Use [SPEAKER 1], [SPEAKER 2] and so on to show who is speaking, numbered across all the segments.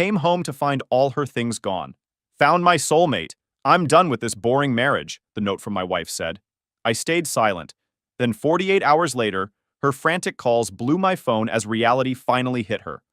[SPEAKER 1] Came home to find all her things gone. Found my soulmate. I'm done with this boring marriage, the note from my wife said. I stayed silent. Then 48 hours later, her frantic calls blew my phone as reality finally hit her.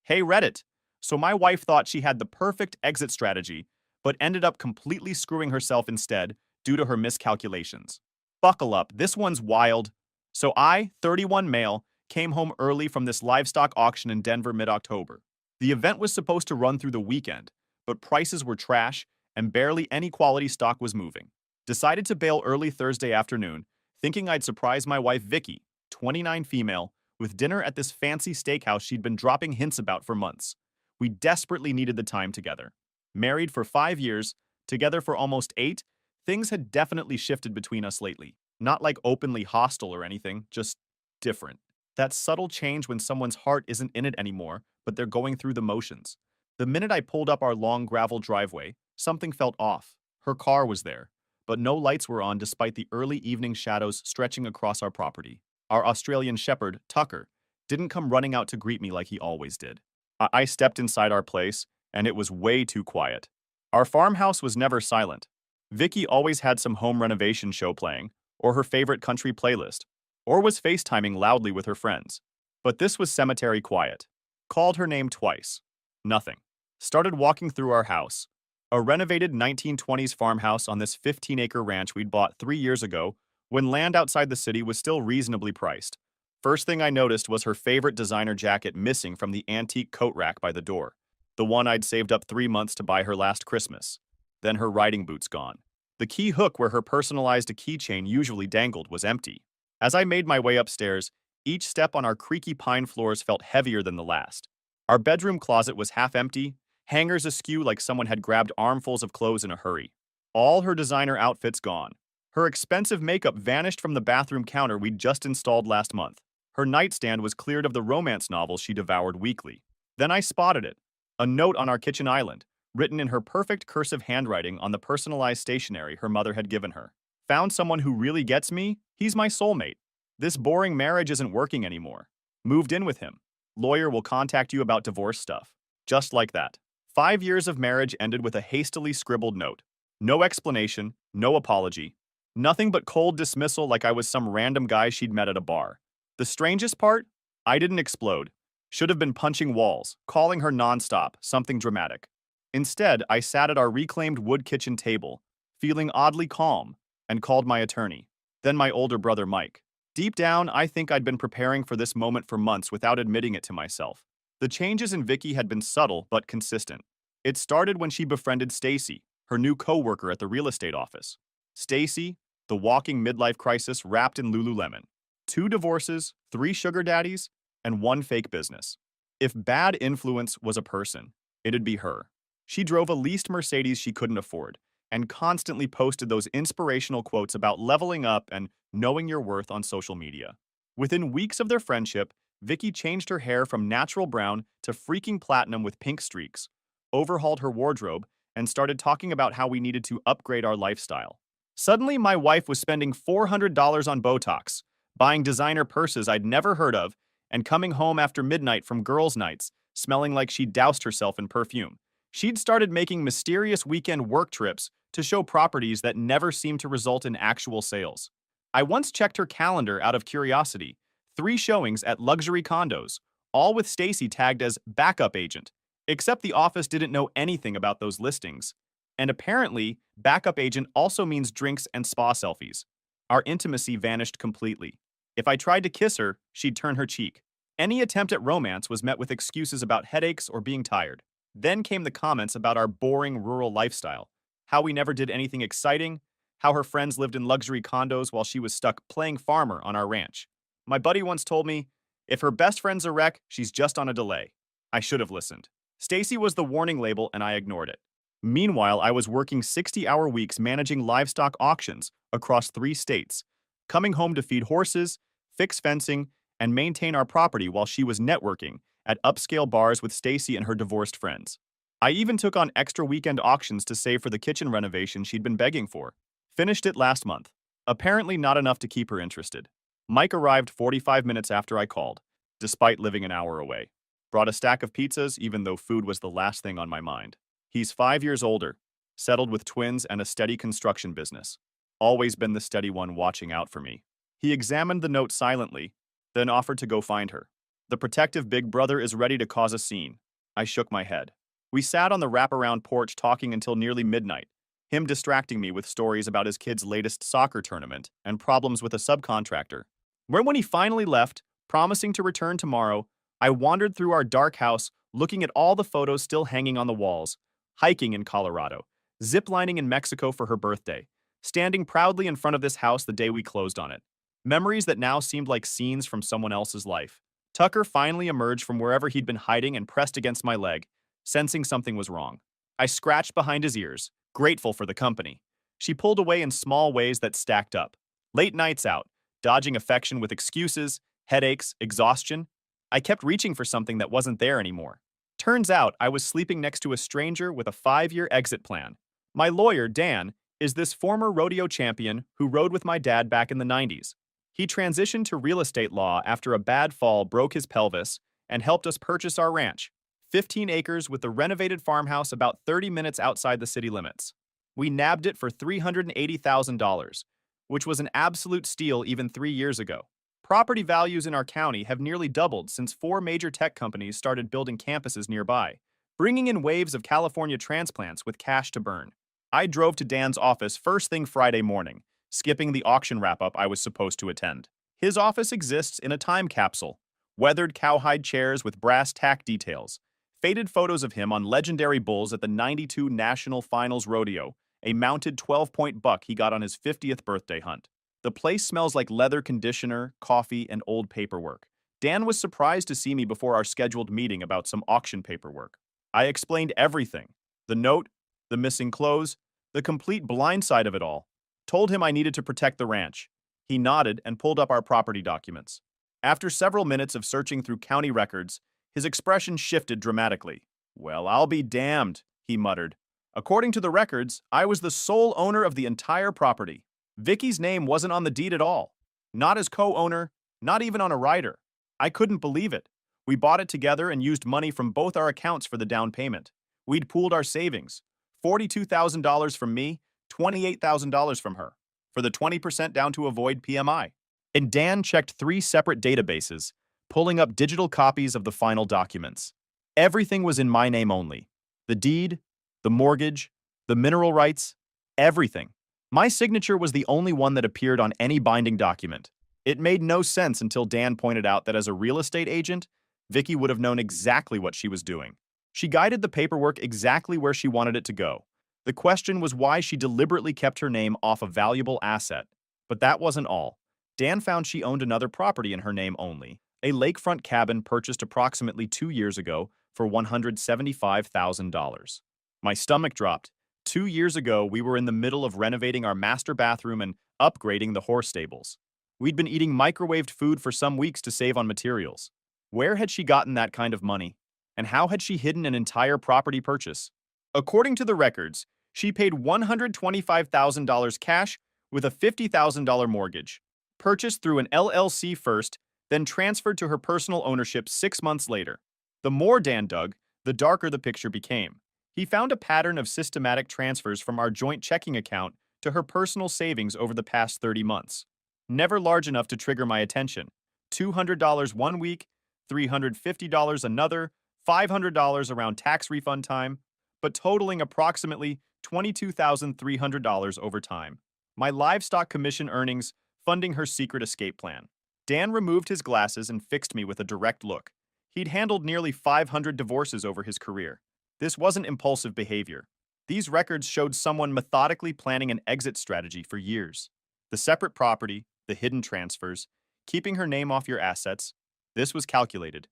[SPEAKER 1] Hey Reddit. So my wife thought she had the perfect exit strategy, but ended up completely screwing herself instead due to her miscalculations. Buckle up, this one's wild. So I, 31 male, came home early from this livestock auction in Denver mid-October. The event was supposed to run through the weekend, but prices were trash and barely any quality stock was moving. Decided to bail early Thursday afternoon, thinking I'd surprise my wife Vicky, 29 female, with dinner at this fancy steakhouse she'd been dropping hints about for months. We desperately needed the time together. Married for 5 years, together for almost 8, things had definitely shifted between us lately. Not like openly hostile or anything, just different. That subtle change when someone's heart isn't in it anymore, but they're going through the motions. The minute I pulled up our long gravel driveway, something felt off. Her car was there, but no lights were on despite the early evening shadows stretching across our property. Our Australian shepherd, Tucker, didn't come running out to greet me like he always did. I stepped inside our place, and it was way too quiet. Our farmhouse was never silent. Vicky always had some home renovation show playing, or her favorite country playlist, or was FaceTiming loudly with her friends. But this was cemetery quiet. Called her name twice. Nothing. Started walking through our house. A renovated 1920s farmhouse on this 15-acre ranch we'd bought 3 years ago when land outside the city was still reasonably priced. First thing I noticed was her favorite designer jacket missing from the antique coat rack by the door, the one I'd saved up 3 months to buy her last Christmas. Then her riding boots gone. The key hook where her personalized keychain usually dangled was empty. As I made my way upstairs, each step on our creaky pine floors felt heavier than the last. Our bedroom closet was half empty, hangers askew like someone had grabbed armfuls of clothes in a hurry. All her designer outfits gone. Her expensive makeup vanished from the bathroom counter we'd just installed last month. Her nightstand was cleared of the romance novels she devoured weekly. Then I spotted it. A note on our kitchen island, written in her perfect cursive handwriting on the personalized stationery her mother had given her. Found someone who really gets me? He's my soulmate. This boring marriage isn't working anymore. Moved in with him. Lawyer will contact you about divorce stuff. Just like that. 5 years of marriage ended with a hastily scribbled note. No explanation, no apology. Nothing but cold dismissal like I was some random guy she'd met at a bar. The strangest part? I didn't explode. Should have been punching walls, calling her nonstop, something dramatic. Instead, I sat at our reclaimed wood kitchen table, feeling oddly calm, and called my attorney. Then my older brother Mike. Deep down, I think I'd been preparing for this moment for months without admitting it to myself. The changes in Vicky had been subtle but consistent. It started when she befriended Stacy, her new co-worker at the real estate office. Stacy, the walking midlife crisis wrapped in Lululemon. 2 divorces, 3 sugar daddies, and 1 fake business. If bad influence was a person, it'd be her. She drove a leased Mercedes she couldn't afford, and constantly posted those inspirational quotes about leveling up and knowing your worth on social media. Within weeks of their friendship, Vicky changed her hair from natural brown to freaking platinum with pink streaks, overhauled her wardrobe, and started talking about how we needed to upgrade our lifestyle. Suddenly, my wife was spending $400 on Botox, buying designer purses I'd never heard of, and coming home after midnight from girls' nights, smelling like she'd doused herself in perfume. She'd started making mysterious weekend work trips to show properties that never seemed to result in actual sales. I once checked her calendar out of curiosity. 3 showings at luxury condos, all with Stacy tagged as backup agent, except the office didn't know anything about those listings. And apparently, backup agent also means drinks and spa selfies. Our intimacy vanished completely. If I tried to kiss her, she'd turn her cheek. Any attempt at romance was met with excuses about headaches or being tired. Then came the comments about our boring rural lifestyle, how we never did anything exciting, how her friends lived in luxury condos while she was stuck playing farmer on our ranch. My buddy once told me, if her best friend's a wreck, she's just on a delay. I should have listened. Stacy was the warning label and I ignored it. Meanwhile, I was working 60-hour weeks managing livestock auctions across 3 states, coming home to feed horses, fix fencing, and maintain our property while she was networking at upscale bars with Stacy and her divorced friends. I even took on extra weekend auctions to save for the kitchen renovation she'd been begging for. Finished it last month. Apparently not enough to keep her interested. Mike arrived 45 minutes after I called, despite living an hour away. Brought a stack of pizzas, even though food was the last thing on my mind. He's 5 years older, settled with twins and a steady construction business. Always been the steady one watching out for me. He examined the note silently, then offered to go find her. The protective big brother is ready to cause a scene. I shook my head. We sat on the wraparound porch talking until nearly midnight, him distracting me with stories about his kid's latest soccer tournament and problems with a subcontractor. When he finally left, promising to return tomorrow, I wandered through our dark house, looking at all the photos still hanging on the walls, hiking in Colorado, ziplining in Mexico for her birthday, standing proudly in front of this house the day we closed on it. Memories that now seemed like scenes from someone else's life. Tucker finally emerged from wherever he'd been hiding and pressed against my leg, sensing something was wrong. I scratched behind his ears, grateful for the company. She pulled away in small ways that stacked up. Late nights out, dodging affection with excuses, headaches, exhaustion. I kept reaching for something that wasn't there anymore. Turns out I was sleeping next to a stranger with a 5-year exit plan. My lawyer, Dan, is this former rodeo champion who rode with my dad back in the 90s. He transitioned to real estate law after a bad fall broke his pelvis and helped us purchase our ranch, 15 acres with the renovated farmhouse about 30 minutes outside the city limits. We nabbed it for $380,000, which was an absolute steal even 3 years ago. Property values in our county have nearly doubled since 4 major tech companies started building campuses nearby, bringing in waves of California transplants with cash to burn. I drove to Dan's office first thing Friday morning, skipping the auction wrap-up I was supposed to attend. His office exists in a time capsule, weathered cowhide chairs with brass tack details, faded photos of him on legendary bulls at the '92 National Finals Rodeo, a mounted 12-point buck he got on his 50th birthday hunt. The place smells like leather conditioner, coffee, and old paperwork. Dan was surprised to see me before our scheduled meeting about some auction paperwork. I explained everything: the note, the missing clothes, the complete blind side of it all. Told him I needed to protect the ranch. He nodded and pulled up our property documents. After several minutes of searching through county records, his expression shifted dramatically. "Well, I'll be damned," he muttered. "According to the records, I was the sole owner of the entire property. Vicky's name wasn't on the deed at all. Not as co-owner, not even on a rider. I couldn't believe it. We bought it together and used money from both our accounts for the down payment. We'd pooled our savings. $42,000 from me, $28,000 from her, for the 20% down to avoid PMI. And Dan checked 3 separate databases, pulling up digital copies of the final documents. Everything was in my name only. The deed, the mortgage, the mineral rights, everything. My signature was the only one that appeared on any binding document. It made no sense until Dan pointed out that as a real estate agent, Vicky would have known exactly what she was doing. She guided the paperwork exactly where she wanted it to go. The question was why she deliberately kept her name off a valuable asset. But that wasn't all. Dan found she owned another property in her name only, a lakefront cabin purchased approximately 2 years ago for $175,000. My stomach dropped. 2 years ago, we were in the middle of renovating our master bathroom and upgrading the horse stables. We'd been eating microwaved food for some weeks to save on materials. Where had she gotten that kind of money? And how had she hidden an entire property purchase? According to the records, she paid $125,000 cash with a $50,000 mortgage, purchased through an LLC first, then transferred to her personal ownership 6 months later. The more Dan dug, the darker the picture became. He found a pattern of systematic transfers from our joint checking account to her personal savings over the past 30 months. Never large enough to trigger my attention. $200 one week, $350 another, $500 around tax refund time, but totaling approximately $22,300 over time. My livestock commission earnings funding her secret escape plan. Dan removed his glasses and fixed me with a direct look. He'd handled nearly 500 divorces over his career. This wasn't impulsive behavior. These records showed someone methodically planning an exit strategy for years. The separate property, the hidden transfers, keeping her name off your assets, this was calculated.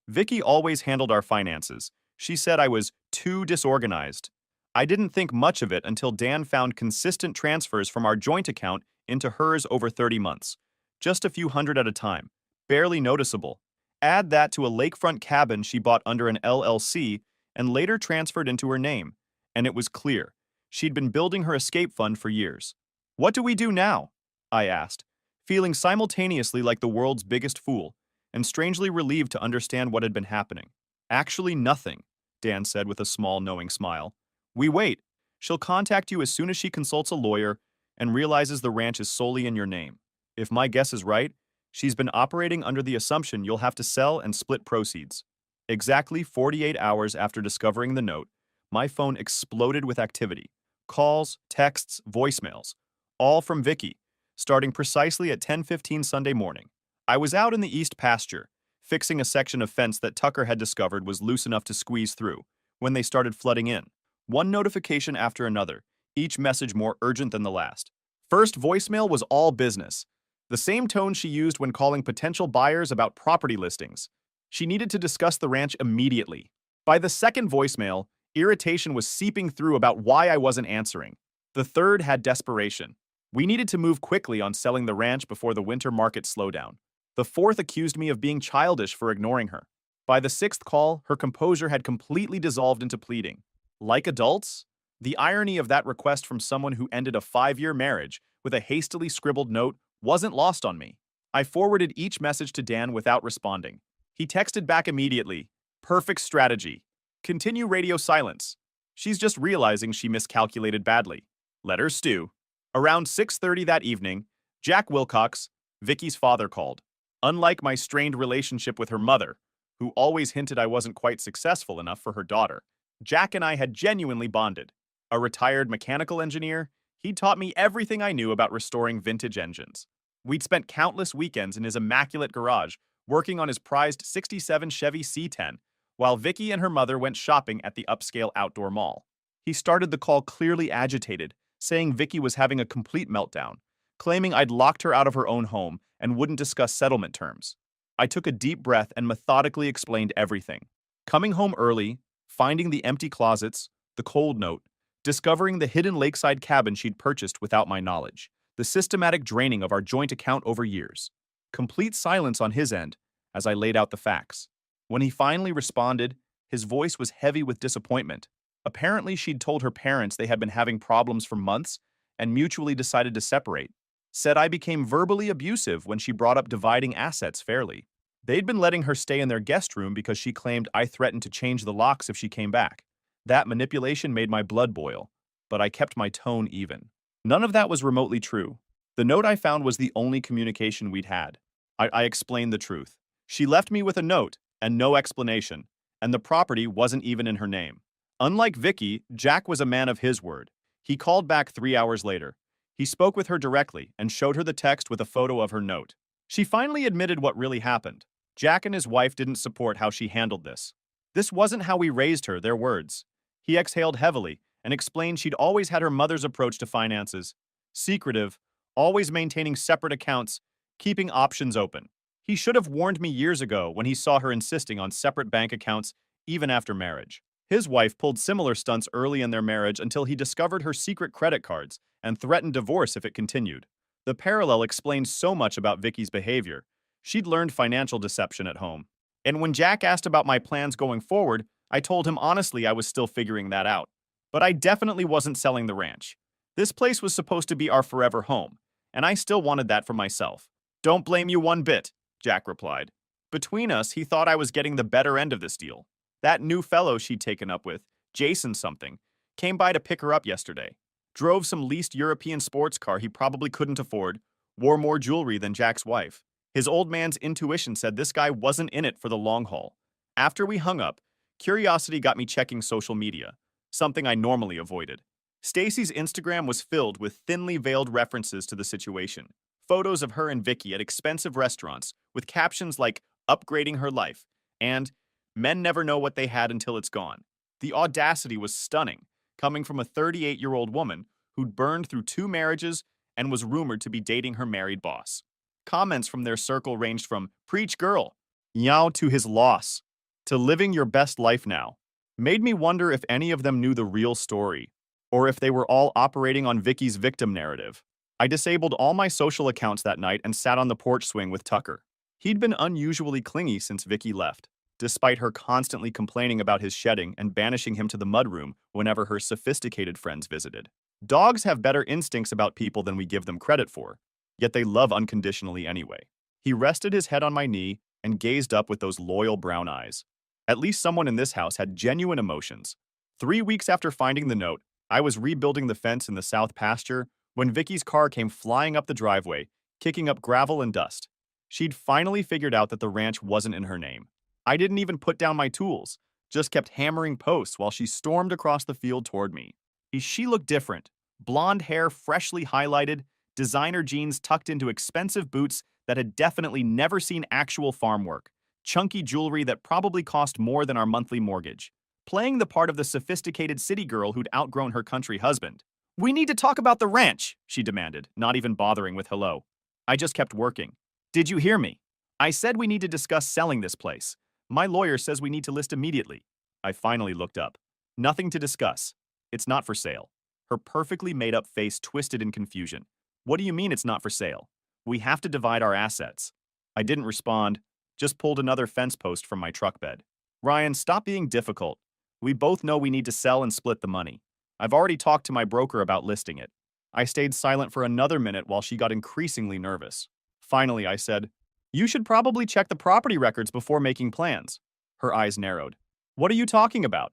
[SPEAKER 1] Vicky always handled our finances. She said I was too disorganized. I didn't think much of it until Dan found consistent transfers from our joint account into hers over 30 months. Just a few hundred at a time, barely noticeable. Add that to a lakefront cabin she bought under an LLC and later transferred into her name, and it was clear. She'd been building her escape fund for years. "What do we do now?" I asked, feeling simultaneously like the world's biggest fool and strangely relieved to understand what had been happening. Actually, nothing, Dan said with a small, knowing smile. We wait. She'll contact you as soon as she consults a lawyer and realizes the ranch is solely in your name. If my guess is right, she's been operating under the assumption you'll have to sell and split proceeds. Exactly 48 hours after discovering the note, my phone exploded with activity. Calls, texts, voicemails, all from Vicky, starting precisely at 10:15 Sunday morning. I was out in the east pasture, fixing a section of fence that Tucker had discovered was loose enough to squeeze through, when they started flooding in. One notification after another, each message more urgent than the last. First voicemail was all business, the same tone she used when calling potential buyers about property listings. She needed to discuss the ranch immediately. By the second voicemail, irritation was seeping through about why I wasn't answering. The third had desperation. We needed to move quickly on selling the ranch before the winter market slowdown. The fourth accused me of being childish for ignoring her. By the sixth call, her composure had completely dissolved into pleading. Like adults? The irony of that request from someone who ended a 5-year marriage with a hastily scribbled note wasn't lost on me. I forwarded each message to Dan without responding. He texted back immediately. Perfect strategy. Continue radio silence. She's just realizing she miscalculated badly. Let her stew. Around 6:30 that evening, Jack Wilcox, Vicky's father, called. Unlike my strained relationship with her mother, who always hinted I wasn't quite successful enough for her daughter, Jack and I had genuinely bonded. A retired mechanical engineer, he taught me everything I knew about restoring vintage engines. We'd spent countless weekends in his immaculate garage, working on his prized '67 Chevy C10, while Vicky and her mother went shopping at the upscale outdoor mall. He started the call clearly agitated, saying Vicky was having a complete meltdown, claiming I'd locked her out of her own home and wouldn't discuss settlement terms. I took a deep breath and methodically explained everything. Coming home early, finding the empty closets, the cold note, discovering the hidden lakeside cabin she'd purchased without my knowledge, the systematic draining of our joint account over years. Complete silence on his end as I laid out the facts. When he finally responded, his voice was heavy with disappointment. Apparently, she'd told her parents they had been having problems for months and mutually decided to separate. Said I became verbally abusive when she brought up dividing assets fairly. They'd been letting her stay in their guest room because she claimed I threatened to change the locks if she came back. That manipulation made my blood boil, but I kept my tone even. None of that was remotely true. The note I found was the only communication we'd had. I explained the truth. She left me with a note and no explanation, and the property wasn't even in her name. Unlike Vicky, Jack was a man of his word. He called back 3 hours later. He spoke with her directly and showed her the text with a photo of her note. She finally admitted what really happened. Jack and his wife didn't support how she handled this. This wasn't how we raised her, their words. He exhaled heavily and explained she'd always had her mother's approach to finances. Secretive, always maintaining separate accounts, keeping options open. He should have warned me years ago when he saw her insisting on separate bank accounts even after marriage. His wife pulled similar stunts early in their marriage until he discovered her secret credit cards and threatened divorce if it continued. The parallel explained so much about Vicky's behavior. She'd learned financial deception at home. And when Jack asked about my plans going forward, I told him honestly I was still figuring that out. But I definitely wasn't selling the ranch. This place was supposed to be our forever home, and I still wanted that for myself. Don't blame you one bit, Jack replied. Between us, he thought I was getting the better end of this deal. That new fellow she'd taken up with, Jason something, came by to pick her up yesterday. Drove some leased European sports car he probably couldn't afford, wore more jewelry than Jack's wife. His old man's intuition said this guy wasn't in it for the long haul. After we hung up, curiosity got me checking social media, something I normally avoided. Stacy's Instagram was filled with thinly veiled references to the situation. Photos of her and Vicky at expensive restaurants with captions like upgrading her life and men never know what they had until it's gone. The audacity was stunning, coming from a 38-year-old woman who'd burned through 2 marriages and was rumored to be dating her married boss. Comments from their circle ranged from "Preach girl," "Yow to his loss," to "Living your best life now." Made me wonder if any of them knew the real story, or if they were all operating on Vicky's victim narrative. I disabled all my social accounts that night and sat on the porch swing with Tucker. He'd been unusually clingy since Vicky left, despite her constantly complaining about his shedding and banishing him to the mudroom whenever her sophisticated friends visited. Dogs have better instincts about people than we give them credit for, yet they love unconditionally anyway. He rested his head on my knee and gazed up with those loyal brown eyes. At least someone in this house had genuine emotions. 3 weeks after finding the note, I was rebuilding the fence in the south pasture when Vicky's car came flying up the driveway, kicking up gravel and dust. She'd finally figured out that the ranch wasn't in her name. I didn't even put down my tools, just kept hammering posts while she stormed across the field toward me. She looked different. Blonde hair freshly highlighted, designer jeans tucked into expensive boots that had definitely never seen actual farm work, chunky jewelry that probably cost more than our monthly mortgage, playing the part of the sophisticated city girl who'd outgrown her country husband. "We need to talk about the ranch," she demanded, not even bothering with hello. I just kept working. "Did you hear me? I said we need to discuss selling this place. My lawyer says we need to list immediately." I finally looked up. "Nothing to discuss. It's not for sale." Her perfectly made-up face twisted in confusion. "What do you mean it's not for sale? We have to divide our assets." I didn't respond, just pulled another fence post from my truck bed. "Ryan, stop being difficult. We both know we need to sell and split the money. I've already talked to my broker about listing it." I stayed silent for another minute while she got increasingly nervous. Finally, I said, "You should probably check the property records before making plans." Her eyes narrowed. "What are you talking about?"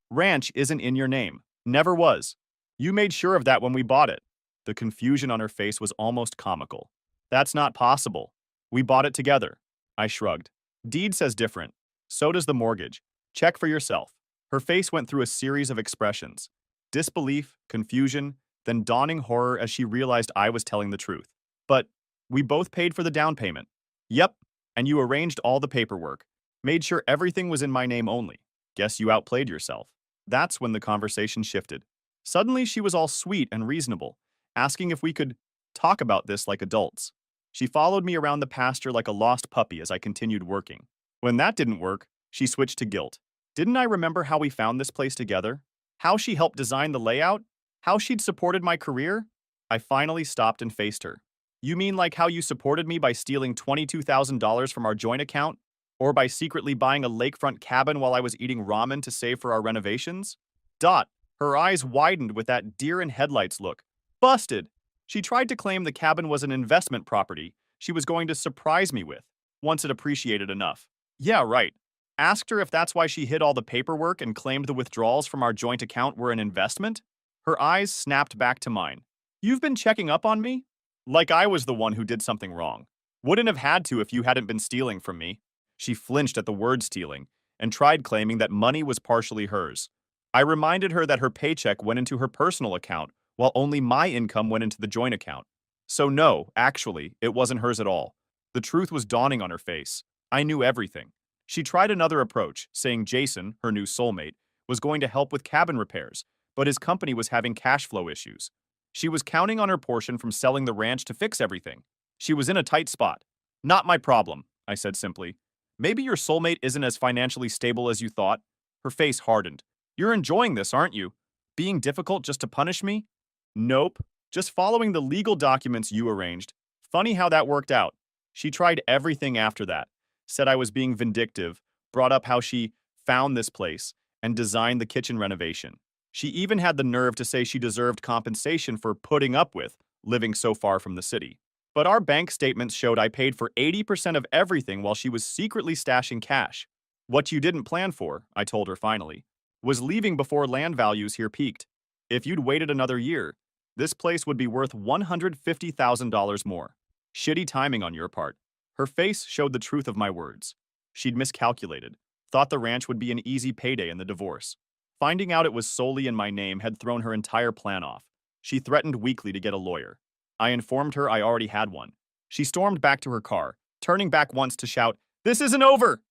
[SPEAKER 1] Ranch isn't in your name. Never was. You made sure of that when we bought it." The confusion on her face was almost comical. "That's not possible. We bought it together." I shrugged. "Deed says different. So does the mortgage. Check for yourself." Her face went through a series of expressions. Disbelief, confusion, then dawning horror as she realized I was telling the truth. "But we both paid for the down payment." "Yep, and you arranged all the paperwork. Made sure everything was in my name only. Guess you outplayed yourself." That's when the conversation shifted. Suddenly, she was all sweet and reasonable, asking if we could talk about this like adults. She followed me around the pasture like a lost puppy as I continued working. When that didn't work, she switched to guilt. Didn't I remember how we found this place together? How she helped design the layout? How she'd supported my career? I finally stopped and faced her. "You mean like how you supported me by stealing $22,000 from our joint account? Or by secretly buying a lakefront cabin while I was eating ramen to save for our renovations?" Her eyes widened with that deer in headlights look. "Busted!" She tried to claim the cabin was an investment property she was going to surprise me with, once it appreciated enough. Yeah, right. Asked her if that's why she hid all the paperwork and claimed the withdrawals from our joint account were an investment? Her eyes snapped back to mine. "You've been checking up on me? Like I was the one who did something wrong. Wouldn't have had to if you hadn't been stealing from me." She flinched at the word stealing and tried claiming that money was partially hers. I reminded her that her paycheck went into her personal account, while only my income went into the joint account. So no, actually, it wasn't hers at all. The truth was dawning on her face. I knew everything. She tried another approach, saying Jason, her new soulmate, was going to help with cabin repairs, but his company was having cash flow issues. She was counting on her portion from selling the ranch to fix everything. She was in a tight spot. "Not my problem," I said simply. "Maybe your soulmate isn't as financially stable as you thought." Her face hardened. "You're enjoying this, aren't you? Being difficult just to punish me?" "Nope. Just following the legal documents you arranged. Funny how that worked out." She tried everything after that. Said I was being vindictive, brought up how she found this place, and designed the kitchen renovation. She even had the nerve to say she deserved compensation for putting up with living so far from the city. But our bank statements showed I paid for 80% of everything while she was secretly stashing cash. "What you didn't plan for," I told her finally, "was leaving before land values here peaked. If you'd waited another year, this place would be worth $150,000 more. Shitty timing on your part." Her face showed the truth of my words. She'd miscalculated, thought the ranch would be an easy payday in the divorce. Finding out it was solely in my name had thrown her entire plan off. She threatened weakly to get a lawyer. I informed her I already had one. She stormed back to her car, turning back once to shout, "This isn't over!"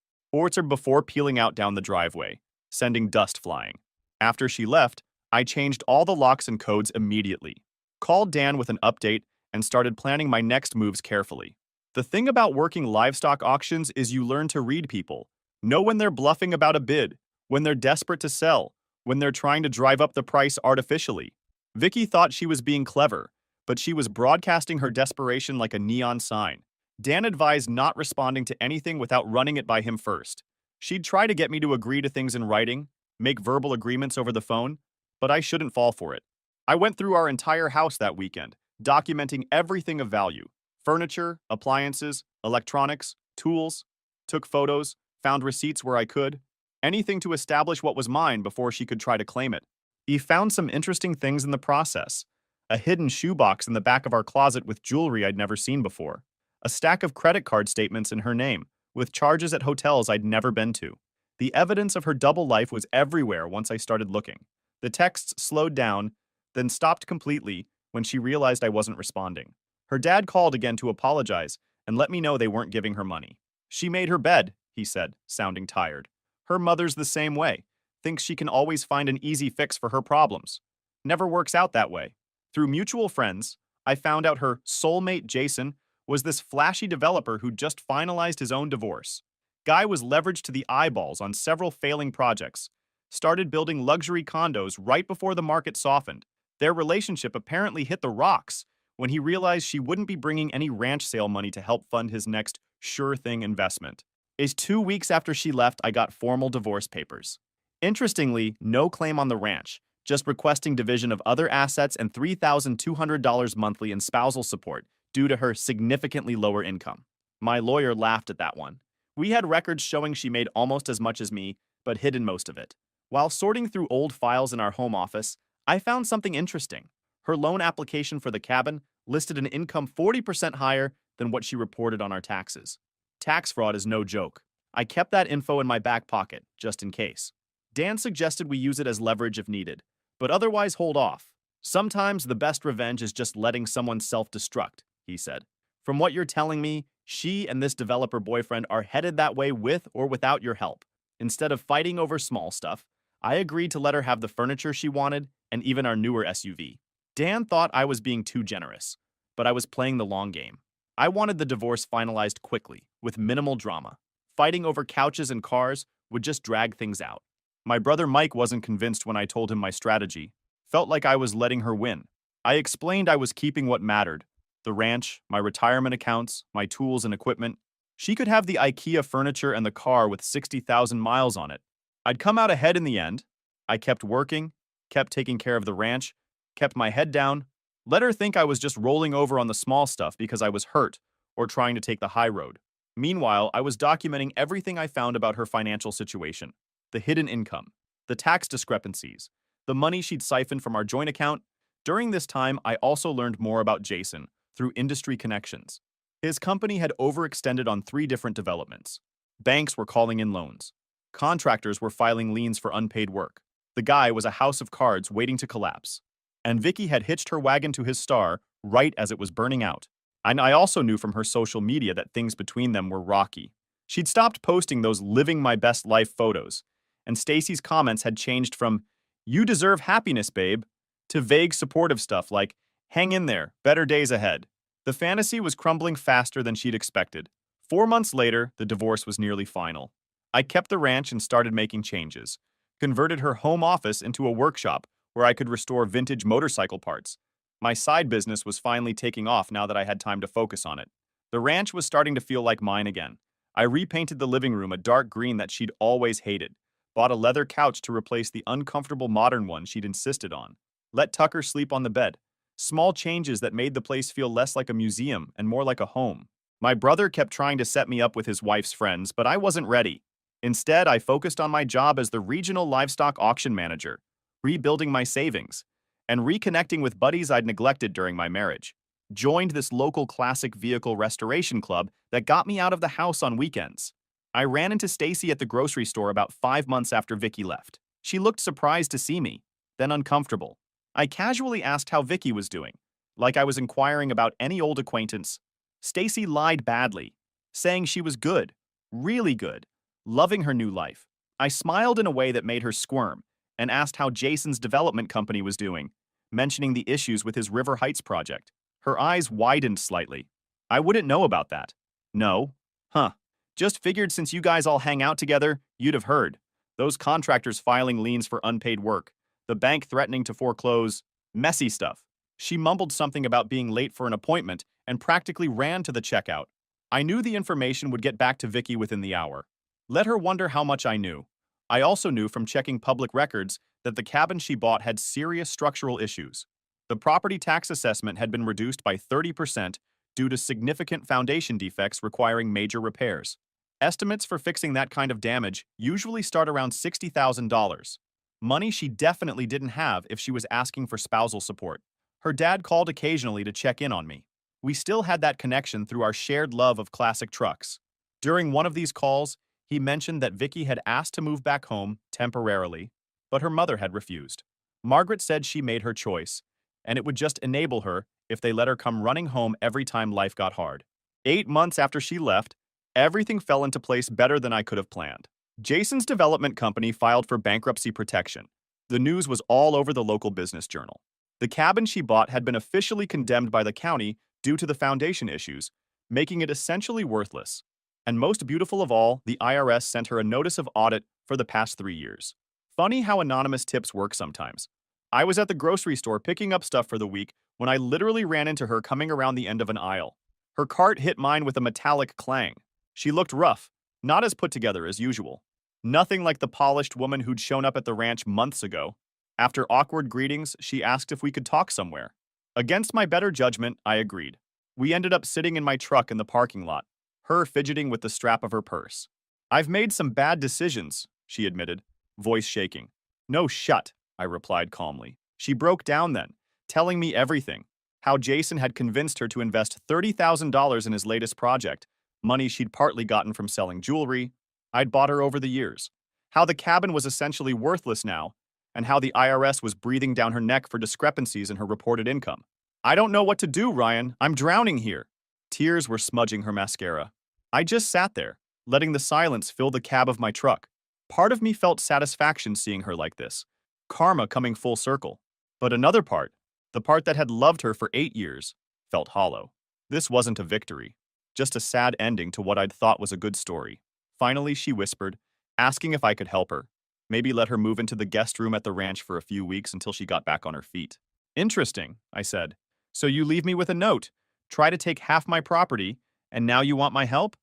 [SPEAKER 1] before peeling out down the driveway, sending dust flying. After she left, I changed all the locks and codes immediately, called Dan with an update, and started planning my next moves carefully. The thing about working livestock auctions is you learn to read people. Know when they're bluffing about a bid, when they're desperate to sell, when they're trying to drive up the price artificially. Vicky thought she was being clever, but she was broadcasting her desperation like a neon sign. Dan advised not responding to anything without running it by him first. She'd try to get me to agree to things in writing, make verbal agreements over the phone, but I shouldn't fall for it. I went through our entire house that weekend, documenting everything of value: furniture, appliances, electronics, tools. Took photos, found receipts where I could, anything to establish what was mine before she could try to claim it. He found some interesting things in the process. A hidden shoebox in the back of our closet with jewelry I'd never seen before. A stack of credit card statements in her name, with charges at hotels I'd never been to. The evidence of her double life was everywhere once I started looking. The texts slowed down, then stopped completely when she realized I wasn't responding. Her dad called again to apologize and let me know they weren't giving her money. She made her bed, he said, sounding tired. Her mother's the same way. Thinks she can always find an easy fix for her problems. Never works out that way. Through mutual friends, I found out her soulmate Jason was this flashy developer who just finalized his own divorce. Guy was leveraged to the eyeballs on several failing projects. Started building luxury condos right before the market softened. Their relationship apparently hit the rocks when he realized she wouldn't be bringing any ranch sale money to help fund his next sure-thing investment. 2 weeks after she left, I got formal divorce papers. Interestingly, no claim on the ranch, just requesting division of other assets and $3,200 monthly in spousal support due to her significantly lower income. My lawyer laughed at that one. We had records showing she made almost as much as me, but hidden most of it. While sorting through old files in our home office, I found something interesting. Her loan application for the cabin listed an income 40% higher than what she reported on our taxes. Tax fraud is no joke. I kept that info in my back pocket, just in case. Dan suggested we use it as leverage if needed, but otherwise hold off. Sometimes the best revenge is just letting someone self-destruct, he said. From what you're telling me, she and this developer boyfriend are headed that way with or without your help. Instead of fighting over small stuff, I agreed to let her have the furniture she wanted and even our newer SUV. Dan thought I was being too generous, but I was playing the long game. I wanted the divorce finalized quickly, with minimal drama. Fighting over couches and cars would just drag things out. My brother Mike wasn't convinced when I told him my strategy. Felt like I was letting her win. I explained I was keeping what mattered. The ranch, my retirement accounts, my tools and equipment. She could have the IKEA furniture and the car with 60,000 miles on it. I'd come out ahead in the end. I kept working, kept taking care of the ranch, kept my head down, let her think I was just rolling over on the small stuff because I was hurt or trying to take the high road. Meanwhile, I was documenting everything I found about her financial situation. The hidden income, the tax discrepancies, the money she'd siphoned from our joint account. During this time, I also learned more about Jason through industry connections. His company had overextended on 3 different developments. Banks were calling in loans. Contractors were filing liens for unpaid work. The guy was a house of cards waiting to collapse. And Vicky had hitched her wagon to his star right as it was burning out. And I also knew from her social media that things between them were rocky. She'd stopped posting those living my best life photos, and Stacy's comments had changed from, "You deserve happiness, babe," to vague supportive stuff like, "Hang in there, better days ahead." The fantasy was crumbling faster than she'd expected. 4 months later, the divorce was nearly final. I kept the ranch and started making changes. Converted her home office into a workshop where I could restore vintage motorcycle parts. My side business was finally taking off now that I had time to focus on it. The ranch was starting to feel like mine again. I repainted the living room a dark green that she'd always hated. Bought a leather couch to replace the uncomfortable modern one she'd insisted on. Let Tucker sleep on the bed. Small changes that made the place feel less like a museum and more like a home. My brother kept trying to set me up with his wife's friends, but I wasn't ready. Instead, I focused on my job as the regional livestock auction manager, rebuilding my savings, and reconnecting with buddies I'd neglected during my marriage. Joined this local classic vehicle restoration club that got me out of the house on weekends. I ran into Stacy at the grocery store about 5 months after Vicky left. She looked surprised to see me, then uncomfortable. I casually asked how Vicky was doing, like I was inquiring about any old acquaintance. Stacy lied badly, saying she was good, really good, loving her new life. I smiled in a way that made her squirm and asked how Jason's development company was doing, mentioning the issues with his River Heights project. Her eyes widened slightly. I wouldn't know about that. No. Huh. Just figured since you guys all hang out together, you'd have heard. Those contractors filing liens for unpaid work. The bank threatening to foreclose. Messy stuff. She mumbled something about being late for an appointment and practically ran to the checkout. I knew the information would get back to Vicky within the hour. Let her wonder how much I knew. I also knew from checking public records that the cabin she bought had serious structural issues. The property tax assessment had been reduced by 30% due to significant foundation defects requiring major repairs. Estimates for fixing that kind of damage usually start around $60,000. Money she definitely didn't have if she was asking for spousal support. Her dad called occasionally to check in on me. We still had that connection through our shared love of classic trucks. During one of these calls, he mentioned that Vicky had asked to move back home temporarily, but her mother had refused. Margaret said she made her choice, and it would just enable her if they let her come running home every time life got hard. 8 months after she left, everything fell into place better than I could have planned. Jason's development company filed for bankruptcy protection. The news was all over the local business journal. The cabin she bought had been officially condemned by the county due to the foundation issues, making it essentially worthless. And most beautiful of all, the IRS sent her a notice of audit for the past 3 years. Funny how anonymous tips work sometimes. I was at the grocery store picking up stuff for the week when I literally ran into her coming around the end of an aisle. Her cart hit mine with a metallic clang. She looked rough, not as put together as usual. Nothing like the polished woman who'd shown up at the ranch months ago. After awkward greetings, she asked if we could talk somewhere. Against my better judgment, I agreed. We ended up sitting in my truck in the parking lot, her fidgeting with the strap of her purse. "I've made some bad decisions," she admitted, voice shaking. "No, shut," I replied calmly. She broke down then, telling me everything. How Jason had convinced her to invest $30,000 in his latest project, money she'd partly gotten from selling jewelry I'd bought her over the years. How the cabin was essentially worthless now, and how the IRS was breathing down her neck for discrepancies in her reported income. "I don't know what to do, Ryan. I'm drowning here." Tears were smudging her mascara. I just sat there, letting the silence fill the cab of my truck. Part of me felt satisfaction seeing her like this, karma coming full circle. But another part, the part that had loved her for 8 years, felt hollow. This wasn't a victory, just a sad ending to what I'd thought was a good story. Finally, she whispered, asking if I could help her. Maybe let her move into the guest room at the ranch for a few weeks until she got back on her feet. "Interesting," I said. "So you leave me with a note, try to take half my property, and now you want my help?"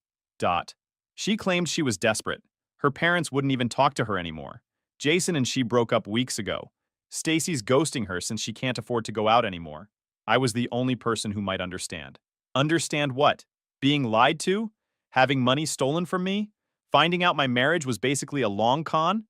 [SPEAKER 1] She claimed she was desperate. Her parents wouldn't even talk to her anymore. Jason and she broke up weeks ago. Stacy's ghosting her since she can't afford to go out anymore. I was the only person who might understand. Understand what? Being lied to? Having money stolen from me? Finding out my marriage was basically a long con?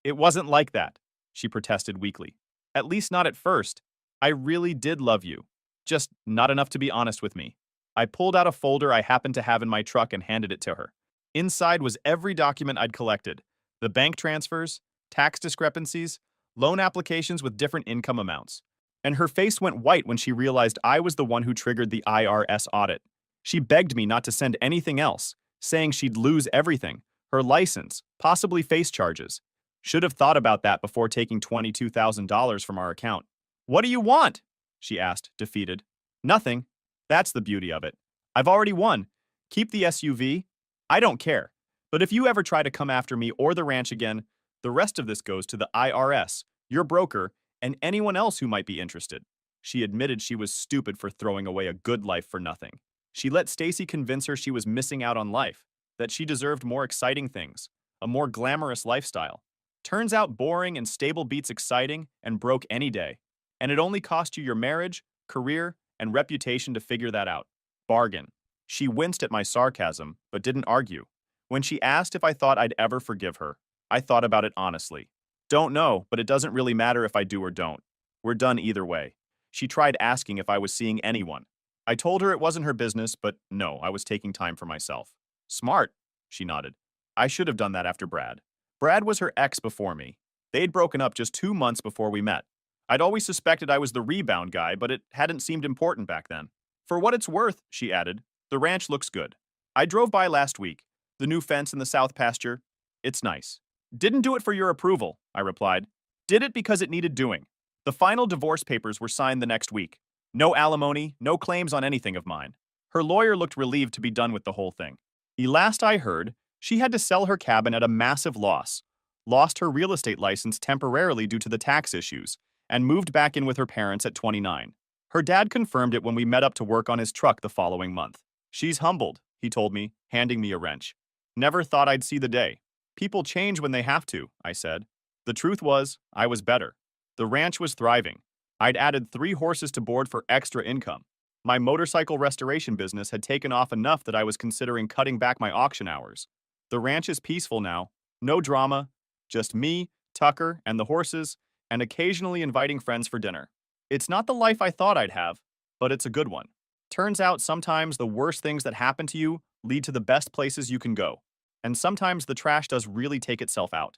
[SPEAKER 1] It wasn't like that, she protested weakly. At least not at first. I really did love you. Just not enough to be honest with me. I pulled out a folder I happened to have in my truck and handed it to her. Inside was every document I'd collected. The bank transfers, tax discrepancies, loan applications with different income amounts. And her face went white when she realized I was the one who triggered the IRS audit. She begged me not to send anything else, saying she'd lose everything, her license, possibly face charges. Should have thought about that before taking $22,000 from our account. "What do you want?" she asked, defeated. "Nothing. That's the beauty of it. I've already won. Keep the SUV. I don't care. But if you ever try to come after me or the ranch again, the rest of this goes to the IRS, your broker, and anyone else who might be interested." She admitted she was stupid for throwing away a good life for nothing. She let Stacy convince her she was missing out on life, that she deserved more exciting things, a more glamorous lifestyle. Turns out boring and stable beats exciting and broke any day. And it only cost you your marriage, career, and reputation to figure that out. Bargain. She winced at my sarcasm, but didn't argue. When she asked if I thought I'd ever forgive her, I thought about it honestly. Don't know, but it doesn't really matter if I do or don't. We're done either way. She tried asking if I was seeing anyone. I told her it wasn't her business, but no, I was taking time for myself. "Smart," she nodded. "I should have done that after Brad. Brad was her ex before me. They'd broken up just 2 months before we met. I'd always suspected I was the rebound guy, but it hadn't seemed important back then. For what it's worth," she added, "the ranch looks good. I drove by last week. The new fence in the south pasture. It's nice." "Didn't do it for your approval," I replied. "Did it because it needed doing." The final divorce papers were signed the next week. No alimony, no claims on anything of mine. Her lawyer looked relieved to be done with the whole thing. The last I heard, she had to sell her cabin at a massive loss, lost her real estate license temporarily due to the tax issues, and moved back in with her parents at 29. Her dad confirmed it when we met up to work on his truck the following month. "She's humbled," he told me, handing me a wrench. "Never thought I'd see the day." "People change when they have to," I said. The truth was, I was better. The ranch was thriving. I'd added 3 horses to board for extra income. My motorcycle restoration business had taken off enough that I was considering cutting back my auction hours. The ranch is peaceful now, no drama, just me, Tucker, and the horses, and occasionally inviting friends for dinner. It's not the life I thought I'd have, but it's a good one. Turns out sometimes the worst things that happen to you lead to the best places you can go. And sometimes the trash does really take itself out.